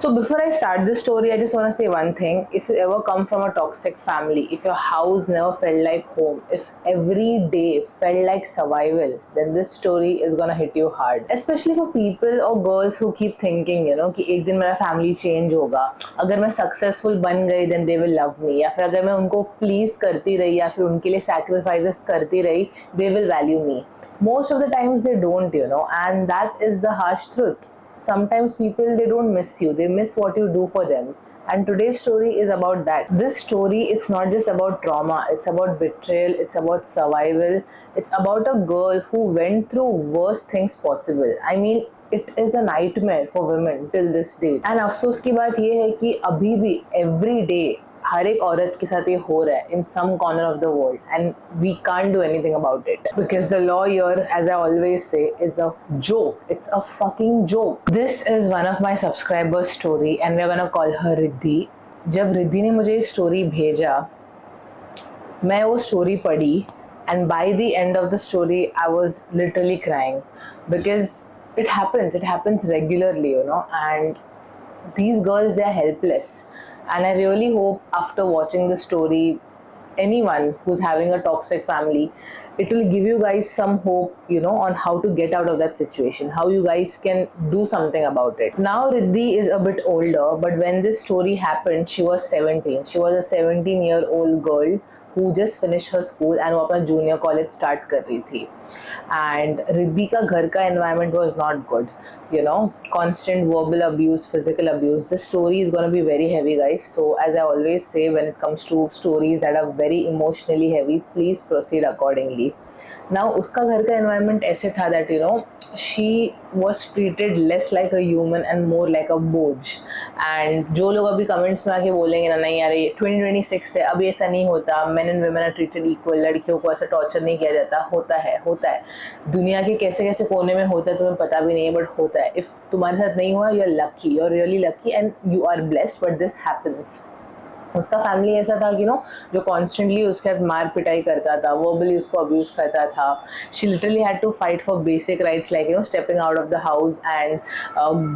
So before I start this story, I just want to say one thing. If you ever come from a toxic family, if your house never felt like home, if every day felt like survival, then this story is gonna hit you hard. Especially for people or girls who keep thinking, कि एक दिन मेरा family change होगा. अगर मैं successful बन गई, then they will love me. या फिर अगर मैं उनको please करती रही या फिर उनके लिए sacrifices करती रही, they will value me. Most of the times they don't, and that is the harsh truth. Sometimes people, they don't miss you, they miss what you do for them. And today's story is about that. This story, it's not just about trauma, it's about betrayal, it's about survival, it's about a girl who went through worst things possible. I mean, it is a nightmare for women till this date. And अफसोस की बात ये है कि अभी भी every day हर एक औरत के साथ ये हो रहा है in some corner of the world, and we can't do anything about it because the law here, as I always say, is a joke. It's a fucking joke. This is one of my subscribers' story and we're gonna call her Riddhi. जब रिद्धि ने मुझे ये story भेजा, मैं वो story पढ़ी, and by the end of the story I was literally crying because it happens regularly, and these girls, they are helpless. And I really hope after watching the story, anyone who's having a toxic family, it will give you guys some hope, on how to get out of that situation, how you guys can do something about it. Now Riddhi is a bit older, but when this story happened, she was 17. She was a 17-year-old girl who just finished her school and वो अपना junior college start कर रही थी. And Riddhi का घर का environment was not good, constant verbal abuse, physical abuse. The story is going to be very heavy, guys. So as I always say, when it comes to stories that are very emotionally heavy, please proceed accordingly. Now उसका घर का environment ऐसे था that she was treated less like a human and more like a बोझ. And जो लोग अभी comments में आके बोलेंगे ना, नहीं यार ये 2026 है, अभी ऐसा नहीं होता, men and women are treated equal, लड़कियों को ऐसा टॉर्चर नहीं किया जाता, होता है दुनिया के कैसे कैसे कोने में होता है तुम्हें पता भी नहीं है, बट होता है. इफ तुम्हारे साथ नहीं हुआ, you are lucky, you are really lucky and you are blessed, but this happens. उसका फैमिली ऐसा था कि जो कॉन्स्टेंटली उसके साथ मार पिटाई करता था, वर्बली उसको अब्यूज करता था. She literally had to fight for basic rights like stepping out of the house and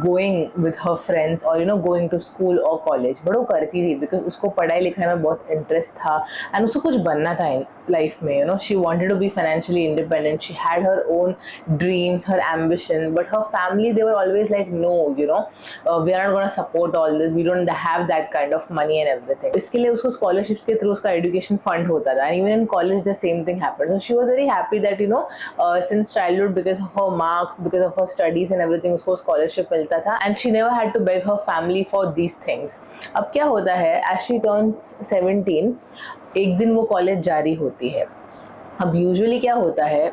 going with her friends और गोइंग टू स्कूल और कॉलेज. बट वो करती थी बिकॉज उसको पढ़ाई लिखाई में बहुत इंटरेस्ट था एंड उसको कुछ बनना था लाइफ में. She wanted to be financially independent, she had her own dreams, her ambition, but her family, they were always like, no, we are not going to support all this, we don't have that kind of money and everything. इसके लिए उसको scholarships के through उसका education fund होता था, and even in college the same thing happened. So she was very happy that since childhood, because of her marks, because of her studies and everything, उसको scholarship मिलता था and she never had to beg her family for these things. अब क्या होता है, as she turns 17, एक दिन वो कॉलेज जारी होती है. अब यूजुअली क्या होता है,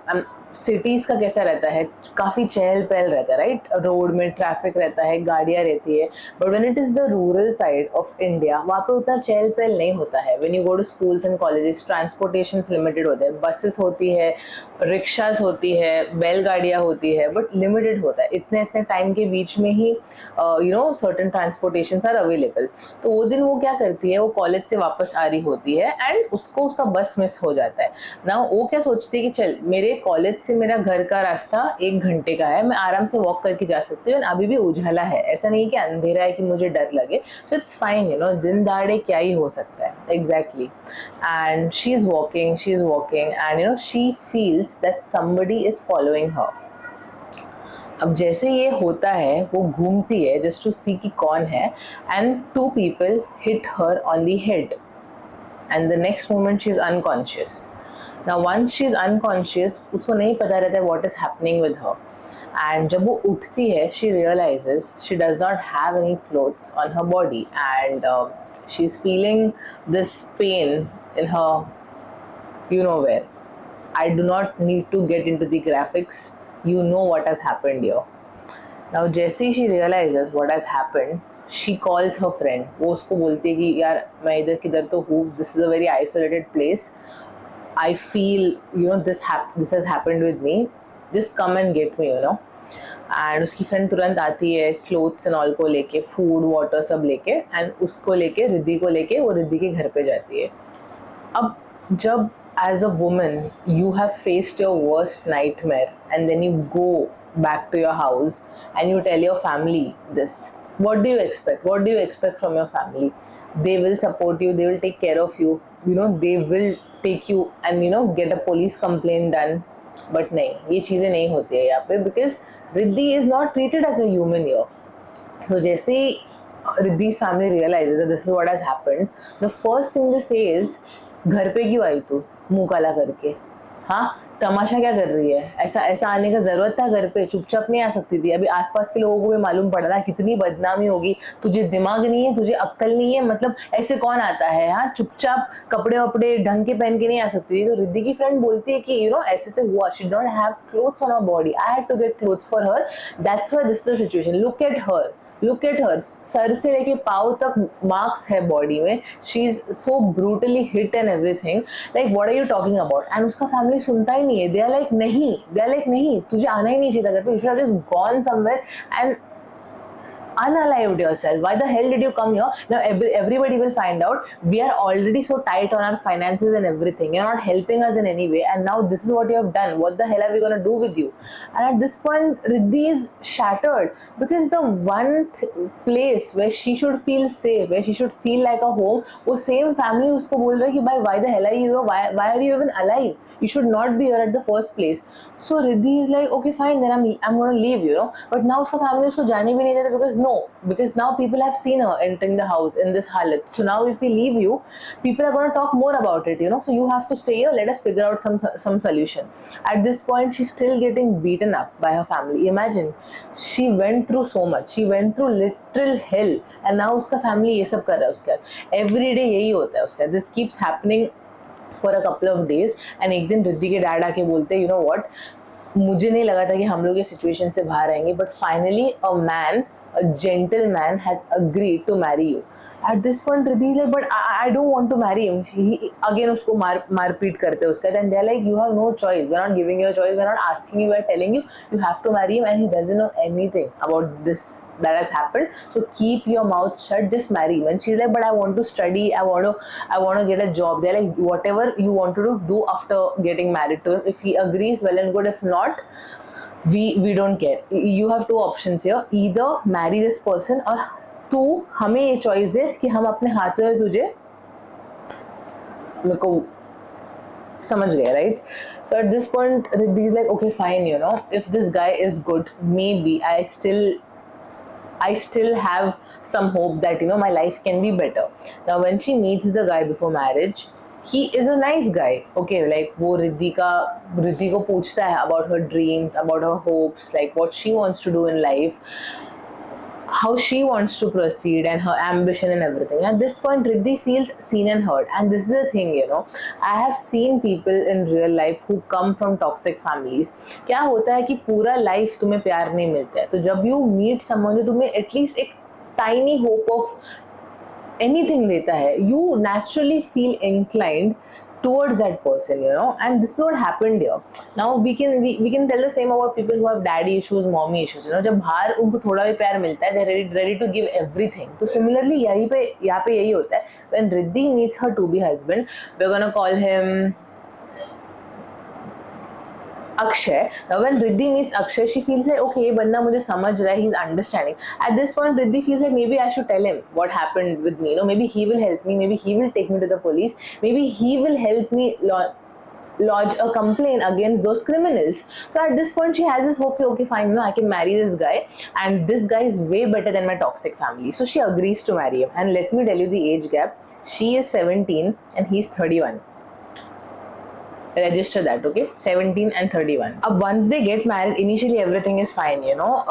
सिटीज़ का कैसा रहता है, काफ़ी चहल पहल रहता है, राइट. रोड में ट्रैफिक रहता है, गाड़ियाँ रहती है. But when it is the rural side of India, वहाँ पे उतना चहल पहल नहीं होता है. When you go to schools and colleges, transportation limited होते हैं, बसेस होती है, रिक्शास होती है, बैलगाड़ियाँ होती है, बट लिमिटेड होता है. इतने इतने टाइम के बीच में ही सर्टन ट्रांसपोर्टेशन आर अवेलेबल. तो वो दिन वो क्या करती है, वो कॉलेज से वापस आ रही होती है एंड उसको उसका बस मिस हो जाता है ना. वो क्या सोचती है कि चल, मेरे कॉलेज से मेरा घर का रास्ता 1 घंटे का है, मैं आराम से वॉक करके जा सकती हूँ. अभी भी उजाला है, ऐसा नहीं कि अंधेरा है कि मुझे डर लगे. सो इट्स फाइन, दिन दाड़े क्या ही हो सकता है. Exactly. And she is walking and she feels that somebody is following her. अब जैसे ये होता है, वो घूमती है जस्ट टू सी कि कौन है, and 2 people hit her on the head and the next moment she is unconscious. Now once she is unconscious, उसको नहीं पता रहता है what is happening with her. And जब वो उठती है, she realizes she does not have any clothes on her body and she is feeling this pain in her, where. I do not need to get into the graphics. You know what has happened here. Now जैसे ही she realizes what has happened, she calls her friend. वो उसको बोलती है कि यार मैं इधर किधर तो हूँ, this is a very isolated place. I feel this has happened with me, just come and get me. And उसकी फ्रेंड तुरंत आती है, क्लोथ्स एंड ऑल को लेके, फूड वाटर सब लेके, एंड उसको लेके, रिद्धि को लेके वो रिद्धि के घर पे जाती है. अब जब as a woman you have faced your worst nightmare and then you go back to your house and you tell your family this, what do you expect? What do you expect from your family? They will support you, they will take care of you, you know, they will take you and you know get a police complaint done. But नहीं, ये चीज़ें नहीं होती है यहाँ पे, because Riddhi is not treated as a human here. So जैसे Riddhi's family realizes that this is what has happened, the first thing they say is, घर पे क्यों आई तू मुंह काला करके? हाँ, तमाशा क्या कर रही है? ऐसा ऐसा आने का जरूरत था घर पे? चुपचाप नहीं आ सकती थी? अभी आसपास के लोगों को भी मालूम पड़ रहा है कितनी बदनामी होगी, तुझे दिमाग नहीं है, तुझे अक्ल नहीं है, मतलब ऐसे कौन आता है? हाँ, चुपचाप कपड़े वपड़े ढंग के पहन के नहीं आ सकती थी? तो रिद्धि की फ्रेंड बोलती है कि यू नो ऐसे से हुआ, she don't have clothes on her body, I had to get clothes for her, that's why this is the situation, look at her, look at her, सर से लेके पाँव तक मार्क्स है बॉडी में, she is so brutally hit and everything, like what are you talking about? And उसका family सुनता ही नहीं है, दे आर लाइक नहीं, दे आर लाइक नहीं, तुझे आना ही नहीं चाहिए था घर पे, you should have just gone somewhere and unalived yourself. Why the hell did you come here? Now everybody will find out we are already so tight on our finances and everything, you're not helping us in any way, and now this is what you have done. What the hell are we going to do with you? And at this point Riddhi is shattered, because the one place where she should feel safe, where she should feel like a home, वो same family उसको बोल रहा है कि भाई why the hell are you here? Why are you even alive? You should not be here at the first place. So Riddhi is like okay fine, then I'm going to leave, you know. But now उसका family उसको जाने भी नहीं देता, because no, because now people have seen her entering the house in this halat. So now if we leave you, people are going to talk more about it, you know. So you have to stay here, let us figure out some solution. At this point she's still getting beaten up by her family. Imagine, she went through so much, she went through literal hell, and now उसका family ये सब कर रहा है उसके साथ. Every day यही होता है उसका. This keeps happening for a couple of days, and एक दिन रिद्धि के डैड आके बोलते हैं, you know what, मुझे नहीं लगा था कि हम लोग ये सिचुएशन से बाहर आएंगे, but finally a man, a gentleman has agreed to marry you. At this point Riddhi is like, but I don't want to marry him. He again उसको मारपीट करते हैं उसका, and they're like, you have no choice, we're not giving you a choice, we're not asking you, we're telling you, you have to marry him, and he doesn't know anything about this that has happened, so keep your mouth shut, just marry him. And she's like, but I want to study, I want to get a job. They're like, whatever you want to do after getting married to him, if he agrees, well and good, if not, we don't care. You have two options here, either marry this person or तू हमें ये choice है कि हम अपने हाथों में तुझे, मेरे को समझ गए, right? So at this point Riddhi is like okay fine, you know, if this guy is good, maybe I still have some hope that, you know, my life can be better. Now when she meets the guy before marriage, he is a nice guy, okay, like वो रिद्धि को पूछता है about her dreams, about her hopes, like what she wants to do in life, how she wants to proceed, and her ambition and everything. At this point Riddhi feels seen and heard, and this is the thing, you know, I have seen people in real life who come from toxic families. क्या होता है कि पूरा life तुम्हें प्यार नहीं मिलता है, तो जब you meet someone जो तुम्हें at least एक tiny hope of anything देता है, you naturally feel inclined towards that person, you know. And this is what happened here. Now we can tell the same about people who have daddy issues, mommy issues, you know. जब बाहर उनको थोड़ा भी प्यार मिलता है, they're ready to give everything. तो similarly यहाँ पे यही होता है. When Riddhi meets her to-be husband, we're gonna call him Akshay. Now when Riddhi meets Akshay, she feels like okay, ये बंदा मुझे समझ रहा है, he's understanding. At this point Riddhi feels like maybe I should tell him what happened with me, you know, maybe he will help me, maybe he will take me to the police, maybe he will help me lodge a complaint against those criminals. So at this point she has this hope, okay fine, you know, I can marry this guy, and this guy is way better than my toxic family. So she agrees to marry him, and let me tell you the age gap. She is 17 and he's 31. Register that, okay? 17 and 31. Once they get married, initially everything is fine, you know.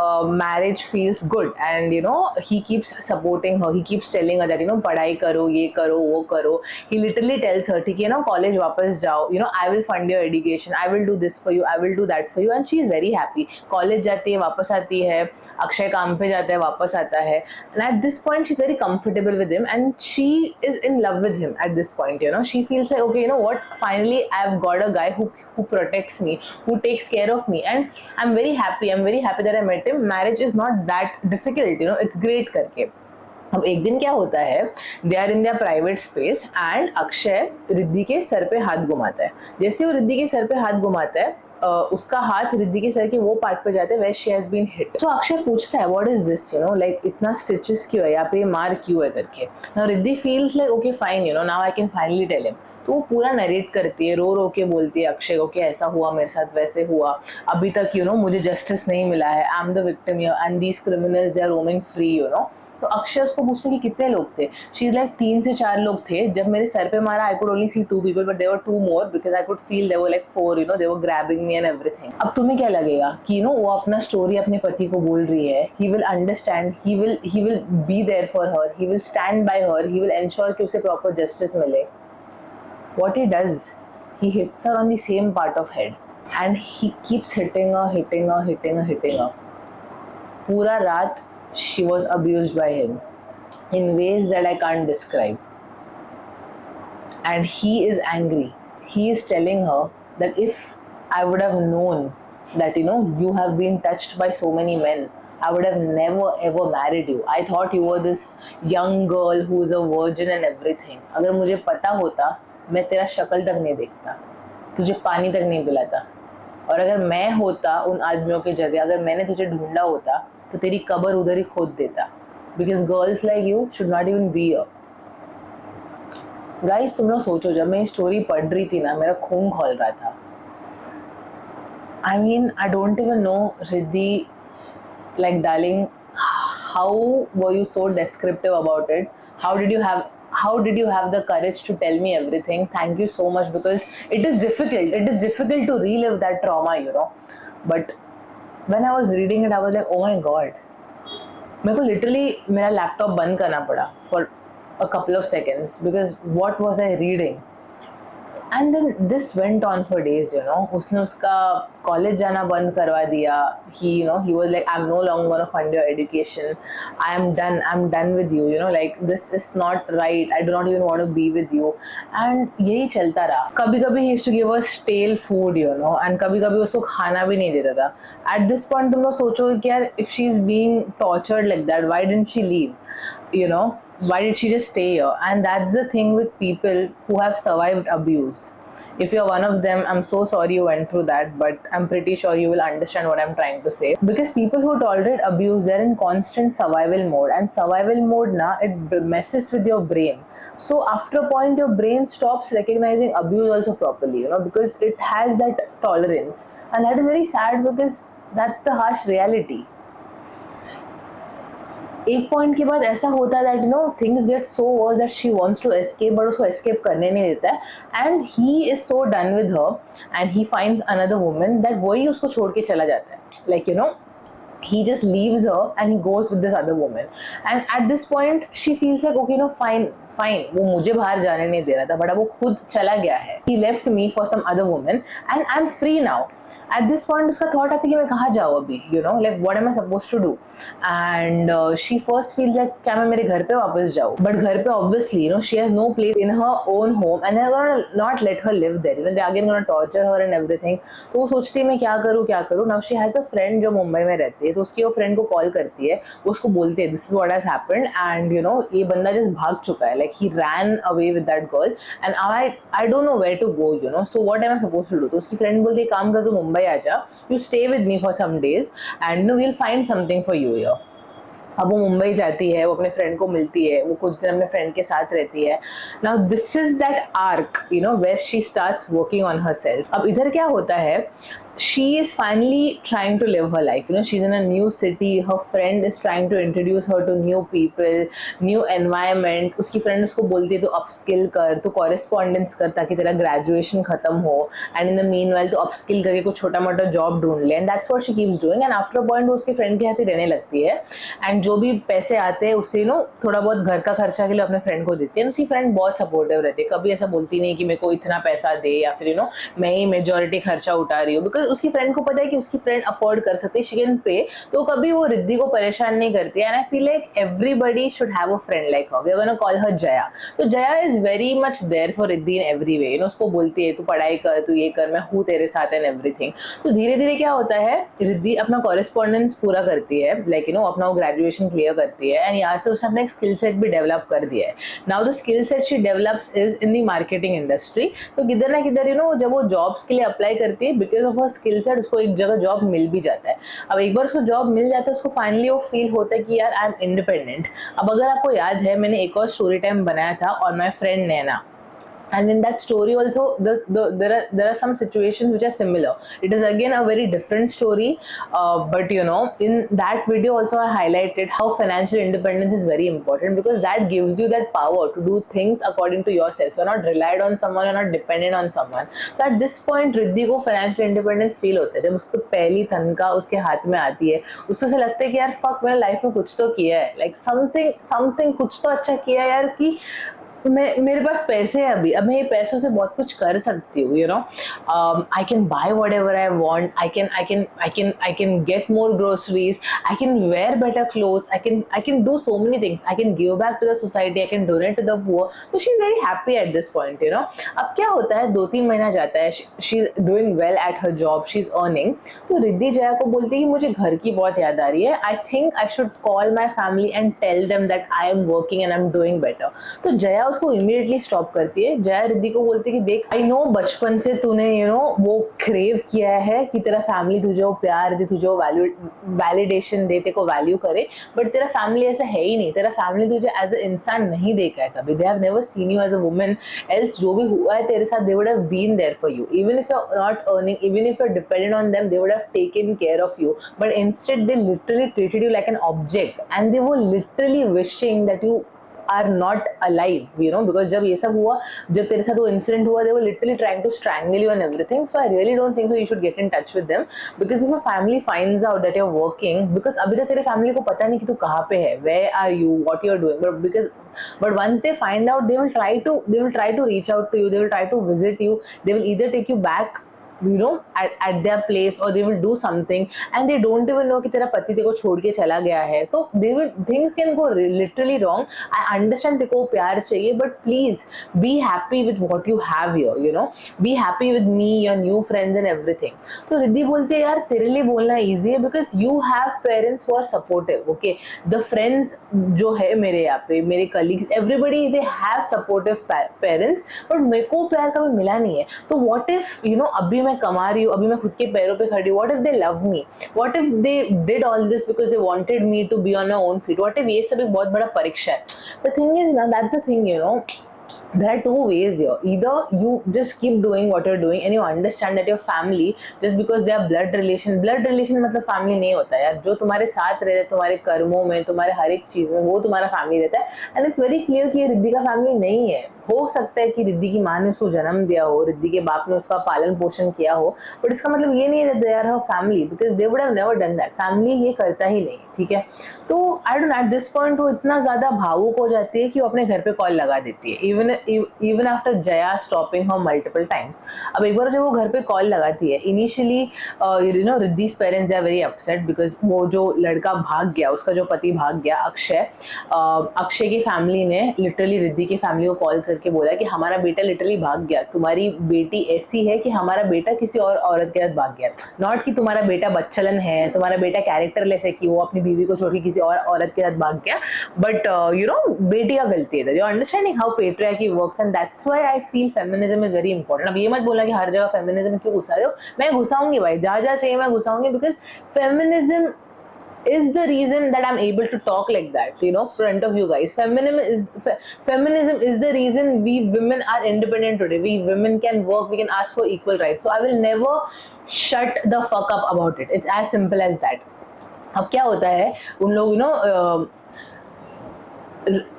Marriage feels good, and you know he keeps supporting her. He keeps telling her that, you know, पढ़ाई करो, ये करो, वो करो. He literally tells her, ठीक है ना, college वापस जाओ, you know, I will fund your education, I will do this for you, I will do that for you, and she is very happy. College जाती है, वापस आती है, अक्षय काम पे जाता है, वापस आता है, and at this point she's very comfortable with him, and she is in love with him. At this point, you know, she feels like okay, you know what, finally I've got a guy who protects me, who takes care of me, and I'm very happy that I met him. Marriage is not that difficult, you know, it's great करके. अब एक दिन क्या होता है, they are in their private space, and Akshay Riddhi के सर पे हाथ घुमाता है. जैसे वो रिद्धि के सर पे हाथ घुमाता है, उसका हाथ रिद्धि के सर के वो पार्ट पे जाते हैं where she has been hit. So Akshay पूछता है what is this, you know, like इतना stitches क्यों है, यहाँ पे मार क्यों है करके. Now Riddhi feels like okay fine, you know, now I can finally tell him. तो वो पूरा नरेट करती है, रो रो के बोलती है अक्षय को कि ऐसा हुआ मेरे साथ, वैसे हुआ, अभी तक यू नो मुझे जस्टिस नहीं मिला है, I am the victim and these criminals they are roaming free, you know. तो अक्षय उसको पूछते कि कितने लोग थे. शी इज लाइक 3 से 4 लोग थे. जब मेरे सर पे मारा I could only see 2 people but there were 2 more because I could feel there were like 4, you know, they were grabbing me and everything. अब तुम्हें क्या लगेगा कि यू नो वो अपना स्टोरी अपने पति को बोल रही है, he will understand, he will be there for her, he will stand by her, he will ensure कि उसे प्रॉपर जस्टिस मिले. What he does, he hits her on the same part of head and he keeps hitting her. Pura raat she was abused by him in ways that I can't describe. And he is angry. He is telling her that if I would have known that, you know, you have been touched by so many men, I would have never ever married you. I thought you were this young girl who is a virgin and everything. अगर मुझे पता होता मैं तेरा शक्ल तक नहीं देखता, तुझे पानी तक नहीं पिलाता, और अगर मैं होता उन आदमियों की जगह, अगर मैंने तुझे ढूंढा होता तो तेरी कब्र उधर ही खोद देता. Because girls like you should not even be here. Guys तुम लोग सोचो, जब मैं ये स्टोरी पढ़ रही थी ना, मेरा खून खौल रहा था. I mean I don't even know Riddhi, like darling, how were you so descriptive about it? How did you have the courage to tell me everything? Thank you so much, because it is difficult to relive that trauma, you know. But when I was reading it I was like, oh my god, मेरे को literally मेरा laptop बंद करना पड़ा for a couple of seconds because what was I reading? And then this went on for days, you know. उसने उसका college जाना बंद करवा दिया. He, you know, he was like, I'm no longer gonna fund your education. I'm done with you, you know, like this is not right. I do not even want to be with you. And यही चलता रहा. कभी कभी he used to give us stale food, you know, and कभी कभी उसको खाना भी नहीं देता था. At this point तुम लोग सोचो कि यार, if she is being tortured like that, why didn't she leave? You know, why did she just stay here? And that's the thing with people who have survived abuse. If you're one of them, I'm so sorry you went through that, but I'm pretty sure you will understand what I'm trying to say. Because people who tolerate abuse, they're in constant survival mode, and survival mode na, it messes with your brain. So after a point your brain stops recognizing abuse also properly, you know, because it has that tolerance. And that is very sad because that's the harsh reality. एक point के बाद ऐसा होता है that you know things get so worse that she wants to escape, but उसको escape करने नहीं देता है. And he is so done with her and he finds another woman that वही उसको छोड़ के चला जाता है. Like you know, he just leaves her and he goes with this other woman. And at this point she feels like okay, no, fine, वो मुझे बाहर जाने नहीं दे रहा था, but अब वो खुद चला गया है. He left me for some other woman and I'm free now. At this point उसका thought आता है कि मैं कहाँ जाऊँ अभी, you know, like what am I supposed to do? And she first feels like क्या मैं मेरे घर पे वापस जाऊँ? But घर पे obviously, you know, she has no place in her own home and they're gonna not let her live there. You know, they're again gonna torture her and everything. तो वो सोचती है मैं क्या करूँ? Now she has a friend जो मुंबई में रहती है, तो उसकी वो फ्रेंड को कॉल करती है, वो उसको बोलती है this is what has happened and you know ये बंदा just भाग चुका है, like he ran away with that girl and I don't know where to go, you know, so what am I supposed to do? तो उसकी friend बोलती है काम कर, तू मुंबई आ जा, you stay with me for some days and no, we'll find something for you here. अब वो मुंबई जाती है, वो अपने फ्रेंड को मिलती है, वो कुछ दिन अपने फ्रेंड के साथ रहती है. Now this is that arc, you know, where she starts working on herself. अब इधर क्या होता है, she is finally trying to live her life, you know, she's in a new city, her friend is trying to introduce her to new people, new environment. उसकी friend उसको बोलती है तो अपस्किल कर, तो कॉरेस्पॉन्डेंस कर ताकि तेरा ग्रेजुएशन खत्म हो, एंड इन द मीनवाइल तो अपस्किल करके कुछ छोटा मोटा जॉब ढूंढ ले, and that's what she keeps doing. And after a point वो उसके फ्रेंड के हाथ ही रहने लगती है, एंड जो भी पैसे आते हैं उससे नो थोड़ा बहुत घर का खर्चा के लिए अपने फ्रेंड को देती है. उसकी फ्रेंड बहुत सपोर्टिव रहती है, कभी ऐसा बोलती नहीं कि मेरे को इतना पैसा दे या फिर यू नो मैं ही मेजोरिटी खर्चा उठा रही हूँ, बिकॉज उसकी फ्रेंड को पता है कि उसकी फ्रेंड अफोर्ड कर सकती है, शी कैन पे, तो कभी वो रिद्धि को परेशान नहीं करती है. And I feel like everybody should have a friend like her. We are gonna call her Jaya. तो Jaya is very much there for Riddhi in every way, you know, उसको बोलती है तू पढ़ाई कर, तू ये कर, मैं हूँ तेरे साथ एंड एवरीथिंग. तो धीरे धीरे क्या होता है, रिद्धि अपना कॉरेस्पॉन्डेंस पूरा करती है, लाइक यू नो अपना वो ग्रेजुएशन क्लियर करती है, एंड यहाँ से उसने अपना एक स्किल सेट भी डेवलप कर दिया है. Now the skill set she develops is in the marketing industry. तो किधर ना किधर यू नो जब वो जॉब्स के लिए अप्लाई करती है, because of her skill set, उसको एक जगह जॉब मिल भी जाता है। अब एक बार उसको जॉब मिल जाता है, उसको फाइनली वो फील होता है कि यार आई एम इंडिपेंडेंट। अब अगर आपको याद है, मैंने एक और स्टोरी टाइम बनाया था और my friend Naina, and in that story also there are some situations which are similar. It is again a very different story, but you know, in that video also I highlighted how financial independence is very important, because that gives you that power to do things according to yourself. You're not relied on someone, you're not dependent on someone. So at this point Riddhi को financial independence feel होता है जब उसको पहली तनख्वाह उसके हाथ में आती है। उसको ऐसा लगता है कि यार फक, मैंने लाइफ में कुछ तो किया है, लाइक समथिंग कुछ तो अच्छा किया है यार, कि मैं, मेरे पास पैसे हैं अभी, अब मैं ये पैसों से बहुत कुछ कर सकती हूँ, you know. I can buy whatever I want, I can get more groceries, I can wear better clothes, I can do so many things, I can give back to the society, I can donate to the poor. तो she is very happy at this point, you know. अब क्या होता है, 2-3 महीना जाता है, she is doing well at her job, she is earning. तो रिद्धि जया को बोलती है कि मुझे घर की बहुत याद आ रही है, I think I should call my family and tell them that I am working and I am doing better. तो जया उसको इमीडिएटली स्टॉप करती है। जया रिद्धि को बोलती है कि देख, आई नो बचपन से तूने यू नो वो क्रेव किया है कि तेरा फैमिली तुझे वो प्यार दे, तुझे वो वैलिडेशन दे, तेरे को वैल्यू करे, बट तेरा फैमिली ऐसा है ही नहीं। तेरा फैमिली तुझे एज अ इंसान नहीं देखा है कभी, they have never seen you as a woman, else जो भी हुआ है तेरे साथ, they would have been there for you, even if you are not earning, even if you are dependent on them, they would have taken care of you, but instead they literally treated you like an object, and they were literally wishing that you are not alive, you know, because जब ये सब हुआ, जब तेरे साथ वो incident हुआ, they were literally trying to strangle you and everything. So I really don't think so you should get in touch with them, because if your family finds out that you're working, because अभी तक तेरे family को पता नहीं कि तू कहाँ पे है, where are you, what you're doing, but once they find out, they will try to reach out to you, they will try to visit you, they will either take you back, you know, at their place, or they will do something, and they don't even know कि तेरा पति तेरे को छोड़ के चला गया है। तो things can go literally wrong. I understand तेरे को प्यार चाहिए, but please be happy with what you have here, you know, be happy with me, your new friends and everything. तो रिद्धि बोलती है यार तेरे लिए बोलना easy है, because you have parents who are supportive, okay? The friends जो है मेरे यहाँ पे, मेरे colleagues, everybody they have supportive parents, but मेरे को प्यार कभी मिला नहीं है। तो what if, you know, अभी मैं कमा रही हूँ, अभी मैं खुद के पैरों पे खड़ी हूँ, what if they love me, what if they did all this because they wanted me to be on my own feet, what if ये सब एक बहुत बड़ा परीक्षा है। The thing is ना, that's the thing, you know, there are two ways here. Either you just keep doing what you're doing and you understand that your family, just because they are blood relation मतलब family नहीं होता है यार। जो तुम्हारे साथ रहता है, तुम्हारे कर्मों में, तुम्हारे हर एक चीज में, वो तुम्हारा फैमिली रहता है। एंड इट्स वेरी क्लियर कि ये रिद्धि का फैमिली नहीं है। हो सकता है कि रिद्धि की माँ ने उसको जन्म दिया हो, रिद्धि के बाप ने उसका पालन पोषण किया हो, बट इसका मतलब ये नहीं है that they are her family, because they would have never done that. Family ये करता ही नहीं, ठीक है। तो I don't know, at this point वो इतना ज्यादा भावुक हो जाती है कि वो अपने घर पे कॉल लगा देती है, इवन आफ्टर जया स्टॉपिंग हर मल्टीपल टाइम्स। अब एक बार जब वो घर पे कॉल लगाती है, initially you know Riddhi's parents are very upset, because वो जो लड़का भाग गया, उसका जो पति भाग गया अक्षय, अक्षय की फैमिली ने लिटरली रिद्धि की फैमिली को कॉल करके बोला कि हमारा बेटा लिटरली भाग गया, तुम्हारी बेटी ऐसी है कि हमारा बेटा किसी और औरत के साथ भाग गया, नॉट कि तुम्हारा बेटा बच्चलन है, तुम्हारा बेटा कैरेक्टरलेस है कि वो अपनी बीवी को छोड़ के किसी और औरत के साथ भाग गया, बट यू नो बेटी का गलती है। You understanding how patriarchy works, and that's why I feel feminism is very important. अब ये मत बोलना कि हर जगह फेमिनिज्म में क्यों घुसा रहे हो, मैं घुसाऊंगी भाई, जहाँ जहाँ चाहिए मैं घुसाऊंगी, because feminism is the reason that I'm able to talk like that, you know, front of you guys. Feminism is the reason we women are independent today. We women can work, we can ask for equal rights. So I will never shut the fuck up about it. It's as simple as that. अब क्या होता है, उन लोग you know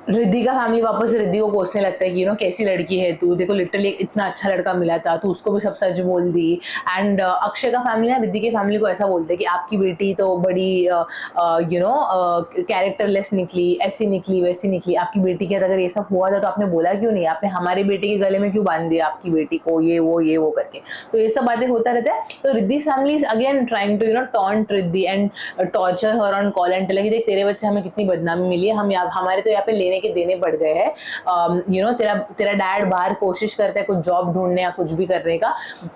Riddhi का family वापस से रिद्धि को कोसने लगता है कि यू नो कैसी लड़की है तू, देखो लिटरली इतना अच्छा लड़का मिला था, तू उसको भी सब सच बोल दी। एंड अक्षय का फैमिली ना रिद्धि के फैमिली को ऐसा बोलते हैं कि आपकी बेटी तो बड़ी यू नो कैरेक्टरलेस निकली, ऐसी निकली वैसी निकली, आपकी बेटी के साथ अगर ये सब हुआ था तो आपने बोला क्यों नहीं, आपने हमारे बेटी के गले में क्यों बांध दिया आपकी बेटी को, ये वो करके। तो ये सब बातें होता रहता है। तो Riddhi family is again trying to you know taunt Riddhi and torture her on call and tell कि देख तेरे बच्चे हमें कितनी बदनामी मिली है, हम हमारे तो यहाँ पे लेने के देने पड़ गए हैं। यू नो तेरा डैड बाहर कोशिश करता है कुछ जॉब ढूंढने या कुछ भी करने का,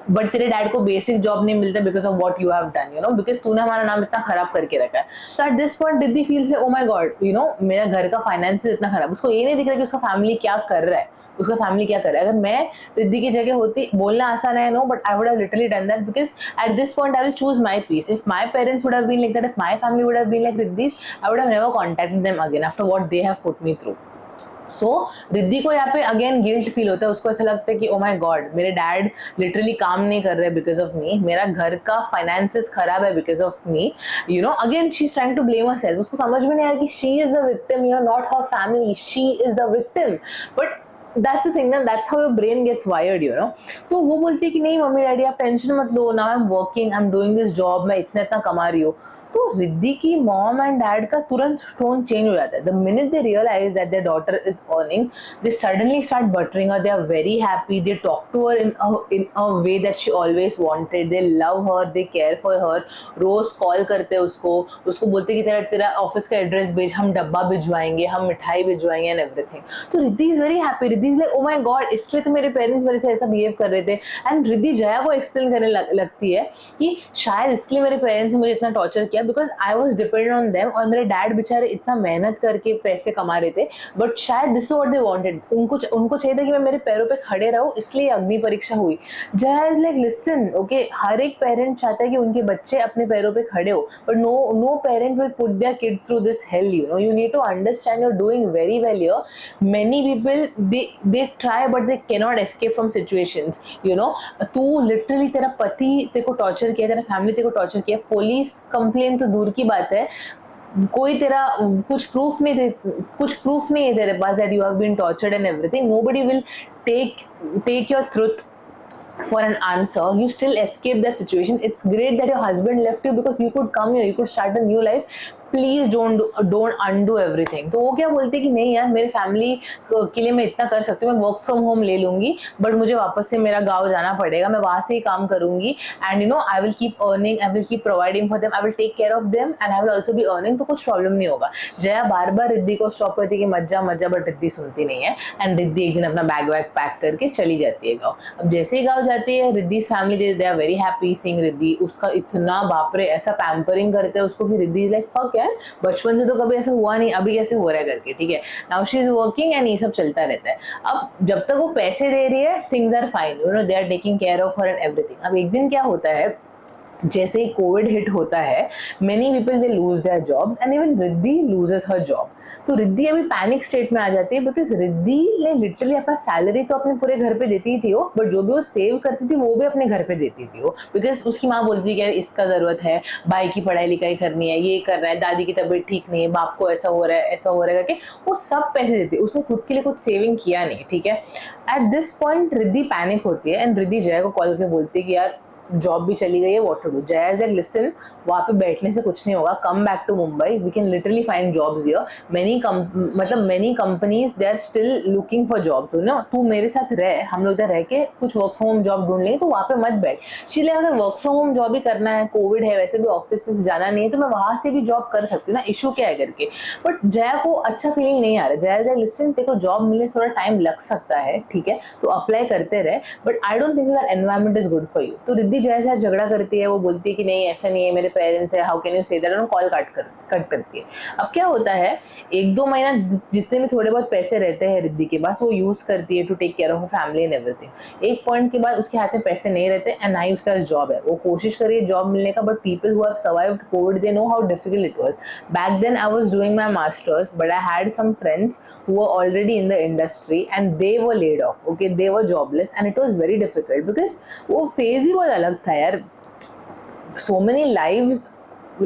बट तेरे डैड को बेसिक जॉब नहीं मिलता because of what you have done, you know, because तूने हमारा नाम इतना खराब करके रखा है। So at this point Riddhi feels oh my god, you know मेरा घर का फाइनेंस इतना खराब, उसको ये नहीं दिख रहा कि उसका फैमिली क्या कर रहा है, उसका फैमिली क्या करे। अगर मैं रिद्धि की जगह होती, बोलना आसान है no, but I would have literally done that, because at this point I will choose my peace. If my parents would have been like that, if my family would have been like Riddhi's, I would have never contacted them again after what they have put me through. सो रिद्धि को यहाँ पे again guilt feel होता है, उसको ऐसा लगता है कि ओ माय गॉड, मेरे डैड लिटरली काम नहीं कर रहे बिकॉज ऑफ मी, मेरा घर का फाइनेंसेस खराब है because of me, you know. Again she is trying to blame herself. उसको समझ में नहीं आ रहा कि she is the victim, you are not her family, she is the victim. But that's the thing ना, that's how your brain gets wired, you know. तो वो बोलती है कि नहीं मम्मी डैडी आप टेंशन मत लो, now I'm working, I'm doing this job, मैं इतना इतना कमा रही हूँ. तो रिद्धि की मॉम एंड डैड का तुरंत टोन चेंज हो जाता है. The minute they realize that their daughter is earning, they suddenly start buttering her, they are very happy, they talk to her in a way that she always wanted, they love her, they care for her. रोज call करते हैं उसको बोलते कि तेरा office का address भेज, हम डब्बा भिजवाएंगे, हम मिठाई भिजवाएंगे एंड एवरीथिंग. तो Riddhi is very happy. Riddhi is like oh my God, इसलिए तो मेरे पेरेंट्स मेरे से ऐसा बिहेव कर रहे थे. एंड रिद्धि जया को एक्सप्लेन करने लगती है कि शायद इसलिए मेरे पेरेंट्स ने मुझे इतना टॉर्चर किया, because I was dependent on them, और मेरे डैड बेचारे इतना मेहनत करके पैसे कमा रहे थे, बट शायद this is what they wanted. उनको चाहिए था कि मैं मेरे पैरों पे खड़े रहूं, इसलिए अग्नि परीक्षा हुई. Jaya is like listen, okay, हर एक पेरेंट चाहता है कि उनके बच्चे अपने पैरों पे खड़े हो, but no parent will put their kid through this hell, you know. You need to understand you are doing very well here. Many people they try but they can not escape from situations, you know. तू literally, तेरा पति तेरे को torture किया, तेरा family तेरे को torture किया, पुलिस कंप्लेन तो दूर की बात है, कोई तेरा कुछ प्रूफ नहीं है तेरे पास that you have been tortured and everything. Nobody will take your truth for an answer. You still escape that situation. It's great that your husband left you because you could come here, you could start a new life. Please don't undo everything. तो वो क्या बोलते कि नहीं यार, मेरे family के लिए मैं इतना कर सकती हूँ, मैं वर्क फ्रॉम होम ले लूंगी, बट मुझे वापस से मेरा गांव जाना पड़ेगा, मैं वहां से ही काम करूंगी, and you know I will keep earning, I will keep providing for them, I will take care of them, and I will also be earning. तो कुछ प्रॉब्लम नहीं होगा. जया बार बार रिद्धि को स्टॉप करती है कि मत जा, बट रिद्धि सुनती नहीं है, एंड रिद्धि एक दिन अपना बैग वैग पैक करके चली जाती है गाँव. अब जैसे ही गाँव जाती है, Riddhi family they are very happy seeing Riddhi. उसका इतना बाप रे ऐसा पैम्परिंग करते हैं उसको कि रिद्धि इज लाइक फक यार, बचपन से तो कभी ऐसा हुआ नहीं, अभी कैसे हो रहा है करके. ठीक है, now she is working and ये सब चलता रहता है. अब जब तक वो पैसे दे रही है, things are fine, you know, they are taking care of her and everything. अब एक दिन क्या होता है, जैसे ही कोविड हिट होता है, many people they lose their jobs and even Riddhi loses her job. तो रिद्धि अभी पैनिक स्टेट में आ जाती है, बिकॉज रिद्धि ने लिटरली अपना सैलरी तो अपने पूरे घर पे देती थी वो, बट जो भी वो सेव करती थी वो भी अपने घर पे देती थी वो, बिकॉज उसकी माँ बोलती थी कि इसका जरूरत है, भाई की पढ़ाई लिखाई करनी है, ये करना है, दादी की तबीयत ठीक नहीं है, बाप को ऐसा हो रहा है करके वो सब पैसे देती. उसने खुद के लिए कुछ सेविंग किया नहीं. ठीक है, eight this point Riddhi panic होती है एंड रिद्धि जया को कॉल करके बोलती है कि यार जॉब भी चली गई है, what to do. Jaya is like listen, वहाँ पे बैठने से कुछ नहीं होगा, come back to Mumbai, we can literally find jobs here. Many companies they are still looking for jobs, you know. तू मेरे साथ रह, हम लोग इधर रह के कुछ वर्क फ्रॉम होम जॉब ढूंढ लेंगे, तो वहाँ पे मत बैठ. इसलिए अगर वर्क फ्रॉम होम जॉब ही करना है, कोविड है, वैसे भी ऑफिस जाना नहीं है, तो मैं वहां से भी जॉब कर सकती हूँ ना, इशू क्या है करके. बट जया को अच्छा फीलिंग नहीं आ रहा. जया इज लाइक लिसन, तेरे को जॉब मिलने थोड़ा टाइम लग सकता है, ठीक है, तो अप्लाई करते रहे, but I don't think that environment is good for you. तो रिद्धि जया से झगड़ा करती है, वो बोलती है कि नहीं ऐसा नहीं है, मेरे पेरेंट्स है, how can you say that, और कॉल कट करती है. अब क्या होता है, 1-2 महीना जितने भी थोड़े बहुत पैसे रहते हैं रिद्धि के पास, वो यूज करती है to take care of family and everything. एक पॉइंट के बाद उसके हाथ में पैसे नहीं रहते एंड ना ही उसका जॉब है. वो कोशिश करिए जॉब मिलने का, but people who have survived covid they know how difficult it was. Back then I was doing my masters, but I had some friends who were already in the industry and they were laid off, okay, they were jobless and it was very difficult, because वो phase ही बहुत अलग था यार. So many lives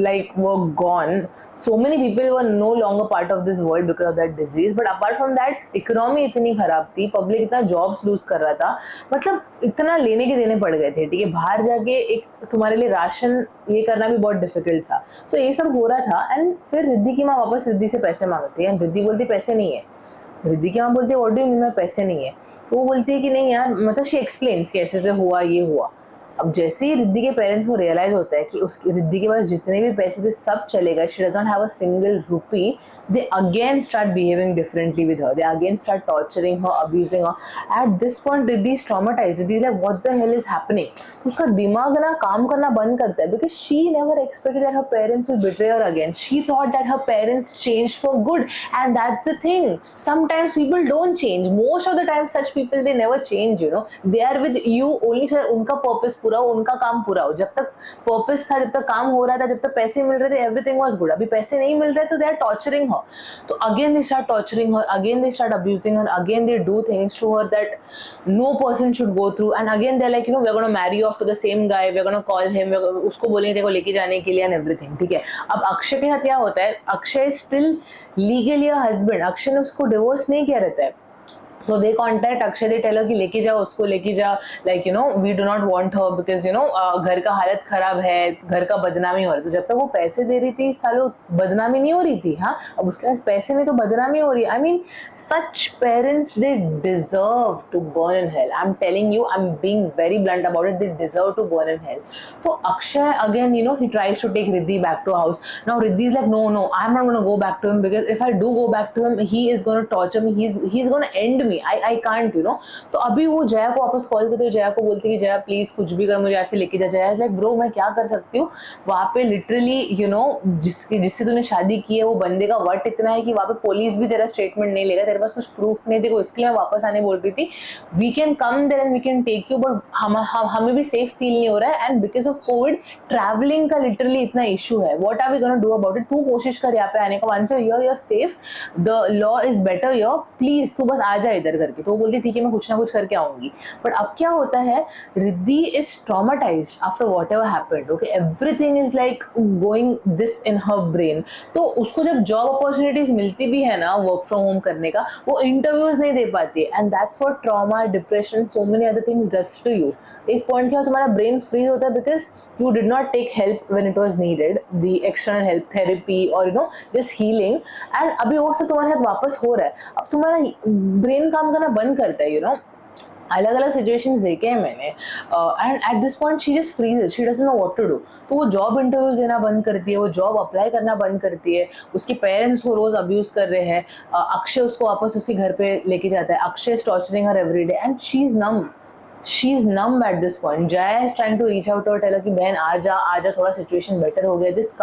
like were gone, so many people were no longer part of this world because of that disease. But apart from that, economy इतनी खराब थी, public इतना जॉब्स लूज कर रहा था, मतलब इतना लेने के देने पड़ गए थे. ठीक है, बाहर जाके एक तुम्हारे लिए राशन ये करना भी बहुत डिफिकल्ट था. सो ये सब हो रहा था एंड फिर रिद्धि की माँ वापस रिद्धि से पैसे मांगती है एंड रिद्धि बोलती पैसे नहीं है. रिद्धि की माँ बोलती है व्हाट डू यू मीन, पैसे नहीं है. तो वो बोलती है कि नहीं यार, मतलब शी एक्सप्लेन्स कैसे से हुआ, ये हुआ. अब जैसे ही रिद्धि के पेरेंट्स को रियलाइज होता है कि उसकी रिद्धि के पास जितने भी पैसे थे सब चले गए, she does not have a single rupee, they again start behaving differently with her. They again start torturing her, abusing her. At this point, Riddhi is traumatized. Riddhi is like, what the hell is happening? उसका दिमाग ना काम करना बंद करता है, because she never expected that her parents will betray her again. She thought that her parents changed for good, and that's the thing. Sometimes people don't change. Most of the time, such people, they never change. You know, they are with you only so उनका purpose पूरा हो, उनका काम पूरा हो. जब तक purpose था, जब तक काम हो रहा था, जब तक पैसे मिल रहे थे, everything was good. अभी पैसे नहीं मिल रहे तो they are torturing her. So again they start torturing her, again they start abusing her, again they do things to her that no person should go through, and again they're like, you know, we're gonna marry you off to the same guy, we're gonna call him, उसको बोलेंगे तेरे को लेके जाने के लिए and everything. ठीक है, अब अक्षय के साथ क्या होता है, Akshay is still legally a husband. Akshay ने उसको divorce नहीं किया रहता है. So they contact Akshay, they tell her कि लेके जाओ उसको, लेके जा, like you know, we do not want her because you know घर का हालत खराब है, घर का बदनामी हो रहा है. तो जब तक वो पैसे दे रही थी सालों बदनामी नहीं हो रही थी. हाँ, अब उसके पास पैसे नहीं तो बदनामी हो रही है. I mean, such parents, they deserve to burn in hell. I'm telling you, I'm being very blunt about it. They deserve to burn in hell. So Akshay again, you know, he tries to take Riddhi back to house. Now Riddhi is like, no, I'm not gonna go back to him because if I do go back to him, he is gonna torture me. He's gonna end me. I can't, you know. तो अभी वो जया को वापस call करते, जया को बोलती कि Jaya please कुछ भी कर, मुझे ऐसे लेके जा. जया लाइक, ब्रो मैं क्या कर सकती हूँ, वहाँ पे लिटरली यू नो जिससे तूने शादी की है वो बंदे का वट इतना है कि वहाँ पे पुलिस भी तेरा स्टेटमेंट नहीं लेगा, तेरे पास कुछ प्रूफ नहीं देखो, इसके लिए मैं वापस आने बोल रही थी. We can come there and we can take you, but हमें भी सेफ फील नहीं हो रहा है, and because of covid travelling का लिटरली इतना इशू है. What are we gonna do about it? तू कोशिश कर यहाँ पे आने का, once you're safe, the law is better here, please तू बस आ जा इधर करके. तो वो बोलती ठीक है मैं कुछ ना कुछ करके आऊंगी. बट अब क्या होता है, Riddhi is traumatized after whatever happened. Okay, everything is like going this in her brain. तो उसको जब जॉब अपॉर्चुनिटीज मिलती भी है ना वर्क फ्रॉम होम करने का, वो इंटरव्यूज नहीं दे पाती. And that's what trauma, depression, so many other things does to you. एक पॉइंट क्या तुम्हारा ब्रेन फ्रीज होता है because you did not take help when it was needed, the external help, therapy or you know just healing, and अभी वो सब तुम्हारे साथ वापस हो रहा है. अब तुम्हारा ब्रेन काम करना बंद करता है, you know. अलग अलग सिचुएशंस देखे हैं मैंने, and at this point she just freezes, she doesn't know what to do. तो वो जॉब इंटरव्यूज देना बंद करती है, वो जॉब अप्लाई करना बंद करती है. उसके पेरेंट्स को रोज अब्यूज कर रहे हैं. अक्षय उसको वापस उसी घर पे लेके जाता है. Akshay is torturing her every day and she is numb. She's numb at this point. Jaya is trying to reach out to her, tell her कि बहन आजा थोड़ा सिचुएशन बेटर हो गया, just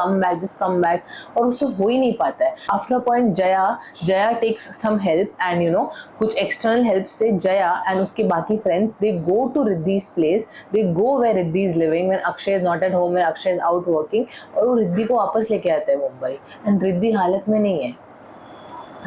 come back, और उससे हो ही नहीं पाता है. After a point Jaya takes some help and you know कुछ external help से जया and उसके बाकी friends they go to Riddhi's place, they go where Riddhi is living when Akshay is not at home, when Akshay is out working, और वो रिद्धि को वापस लेके आता है मुंबई. एंड रिद्धि हालत में नहीं है,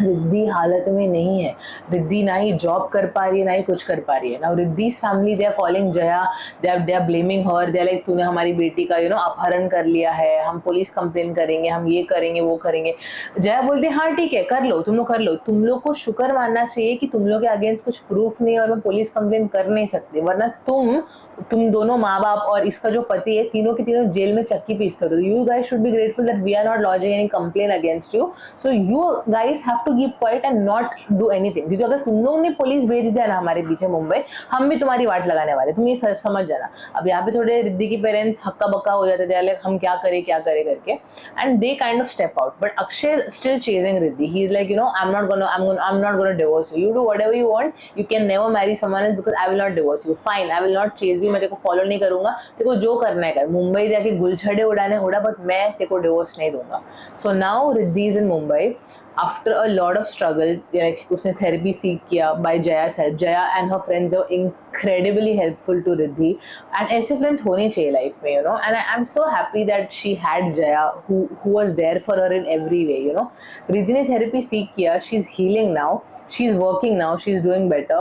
रिद्धि हालत में नहीं है. रिद्धि ना ही जॉब कर पा रही है ना ही कुछ कर पा रही है. Now Riddhi's family they are calling Jaya, they are blaming her, they are like तूने हमारी बेटी का यू नो अपहरण कर लिया है, हम पुलिस कंप्लेन करेंगे, हम ये करेंगे वो करेंगे. जया बोलते हैं हाँ ठीक है कर लो, तुम लोग कर लो. तुम लोग को शुक्र मानना चाहिए कि तुम लोग के अगेंस्ट कुछ प्रूफ नहीं है और मैं पुलिस कंप्लेन कर नहीं सकती, वरना तुम दोनों माँ बाप और इसका जो पति है तीनों के तीनों जेल में चक्की पीसते हो. You guys should be grateful that we are not lodging any complain against you. So you guys have to keep quiet and not do anything. क्योंकि अगर तुम लोगों ने पुलिस भेज दिया ना हमारे पीछे मुंबई, हम भी तुम्हारी वाट लगाने वाले, तुम ये समझ जाना. अब यहाँ पे थोड़े रिद्धि की पेरेंट्स हक्का बक्का हो जाते थे, हम क्या करें करके, and they kind of step out. But Akshay still chasing Riddhi. He is like you know I am not gonna divorce you, do whatever you want, you can never Mary someone else because I will not divorce you. Fine, I will not chase you, मैं तेरे को follow नहीं करूंगा, तेरे को जो करना है कर, मुंबई जाके गुलछड़े उड़ाने उड़ा, बट मैं तेरे को डिवोर्स नहीं दूंगा. So now Riddhi is in Mumbai after a lot of struggle. Like उसने therapy सीख किया by Jaya's help. Jaya and her friends are incredibly helpful to Riddhi, and ऐसे friends होने चाहिए life में, you know. And I'm so happy that she had Jaya who was there for her in every way, you know. Riddhi ने therapy सीख किया, she's healing now, she's working now, she's doing better.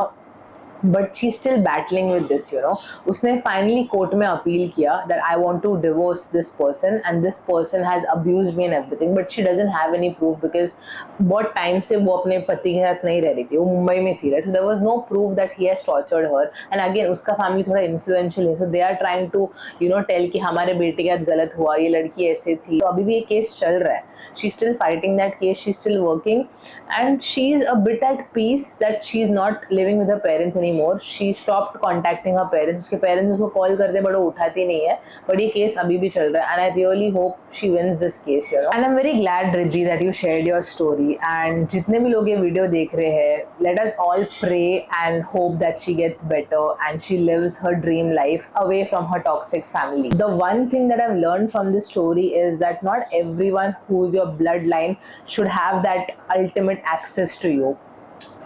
But she's still battling with this, you know. उसने finally court में appeal किया that I want to divorce this person and this person has abused me and everything, but she doesn't have any proof because बहुत time से वो अपने पति के साथ नहीं रह रही थी, वो मुंबई में थी, right? So there was no proof that he has tortured her. And again उसका फैमिली थोड़ा influential है, so they are trying to you know tell कि हमारे बेटे के साथ गलत हुआ, ये लड़की ऐसे थी. तो अभी भी ये केस चल रहा है. She's still fighting that case, she's still working, and she's a bit at peace that she's not living with her parents anymore. She stopped contacting her parents. उसके parents उसको call करते but वो उठाती नहीं है. But ये case अभी भी चल रहा है, and I really hope she wins this case, you know. And I'm very glad, Riddhi, that you shared your story. And जितने भी लोग ये video देख रहे हैं, let us all pray and hope that she gets better and she lives her dream life away from her toxic family. The one thing that I've learned from this story is that not everyone who's your bloodline should have that ultimate access to you.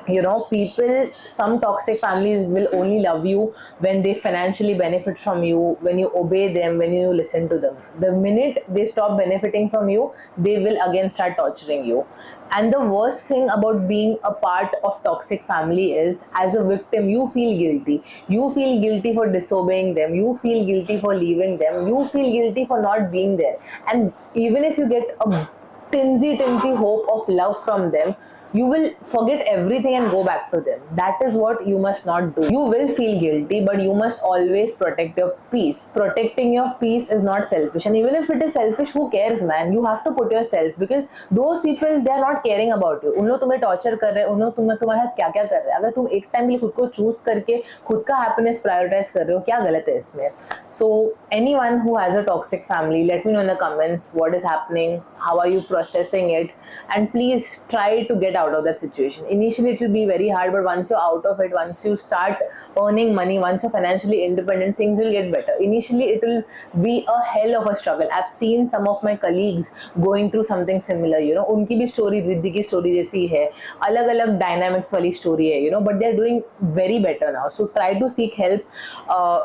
You know, people, some toxic families will only love you when they financially benefit from you, when you obey them, when you listen to them. The minute they stop benefiting from you, they will again start torturing you. And the worst thing about being a part of toxic family is, as a victim, you feel guilty. You feel guilty for disobeying them. You feel guilty for leaving them. You feel guilty for not being there. And even if you get a tinsy hope of love from them, you will forget everything and go back to them. That is what you must not do. You will feel guilty, but you must always protect your peace. Protecting your peace is not selfish, and even if it is selfish, who cares, man? You have to put yourself, because those people, they are not caring about you. उन लोग तुम्हें torture कर रहे हैं, उन लोग तुम्हारे साथ क्या क्या कर रहे हैं. अगर तुम एक टाइम के लिए खुद को चूज करके खुद का happiness prioritize कर रहे हो, क्या गलत है इसमें? So anyone who has a toxic family, let me know in the comments what is happening, how are you processing it, and please try to get out of that situation. Initially it will be very hard, but once you're out of it, once you start earning money, once you're financially independent, things will get better. Initially it will be a hell of a struggle. I've seen some of my colleagues going through something similar, you know. उनकी भी story Riddhi की story जैसी है, अलग अलग dynamics वाली story है, you know, but they're doing very better now. So try to seek help,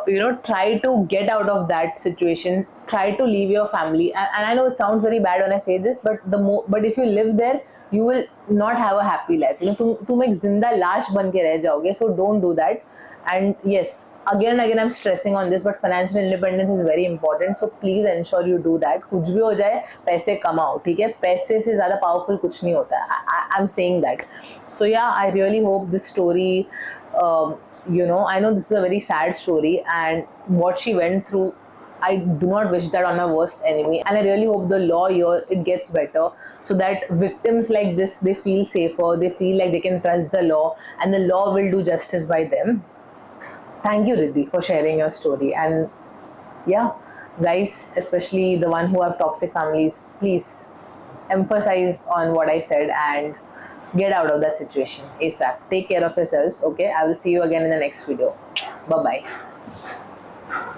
you know, try to get out of that situation. Try to leave your family, and I know it sounds very bad when I say this, but if you live there, you will not have a happy life. You know, तुम एक जिंदा लाश बन के रह जाओगे. So don't do that. And yes, again and again I'm stressing on this, but financial independence is very important. So please ensure you do that. कुछ भी हो जाए, पैसे कमाओ, ठीक है? पैसे से ज़्यादा powerful कुछ नहीं होता है. I'm saying that. So yeah, I really hope this story, you know, I know this is a very sad story, and what she went through, I do not wish that on my worst enemy, and I really hope the law here, it gets better, so that victims like this, they feel safer, they feel like they can trust the law, and the law will do justice by them. Thank you, Riddhi, for sharing your story. And yeah, guys, especially the one who have toxic families, please emphasize on what I said and get out of that situation ASAP. Take care of yourselves, okay? I will see you again in the next video. Bye bye.